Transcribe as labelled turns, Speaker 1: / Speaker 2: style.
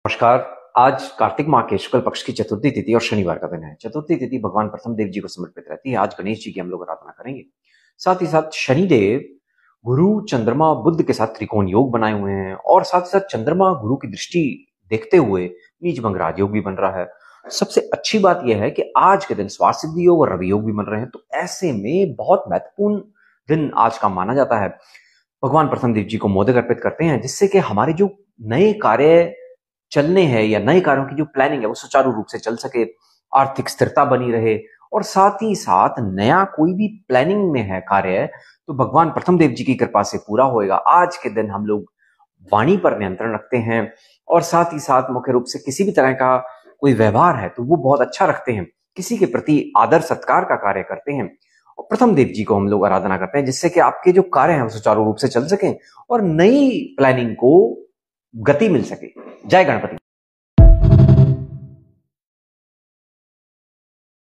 Speaker 1: नमस्कार। आज कार्तिक माह के शुक्ल पक्ष की चतुर्थी तिथि और शनिवार का दिन है। चतुर्थी तिथि भगवान प्रथम देव जी को समर्पित रहती है। आज गणेश जी की हम लोग आराधना करेंगे। साथ ही साथ शनिदेव गुरु चंद्रमा बुध के साथ त्रिकोण योग बनाए हुए हैं और साथ ही साथ चंद्रमा गुरु की दृष्टि देखते हुए नीच भंग राजयोग भी बन रहा है। सबसे अच्छी बात यह है कि आज के दिन स्वार्थ सिद्धि योग और रवि योग भी बन रहे हैं, तो ऐसे में बहुत महत्वपूर्ण दिन आज का माना जाता है। भगवान प्रथम देव जी को मोदक अर्पित करते हैं, जिससे कि हमारे जो नए कार्य चलने हैं या नए कार्यों की जो प्लानिंग है वो सुचारू रूप से चल सके, आर्थिक स्थिरता बनी रहे और साथ ही साथ नया कोई भी प्लानिंग में है कार्य तो भगवान प्रथम देव जी की कृपा से पूरा होएगा। आज के दिन हम लोग वाणी पर नियंत्रण रखते हैं और साथ ही साथ मुख्य रूप से किसी भी तरह का कोई व्यवहार है तो वो बहुत अच्छा रखते हैं, किसी के प्रति आदर सत्कार का कार्य करते हैं और प्रथम देव जी को हम लोग आराधना करते हैं, जिससे कि आपके जो कार्य हैं वो सुचारू रूप से चल सकें और नई प्लानिंग को गति मिल सके। जय गणपति।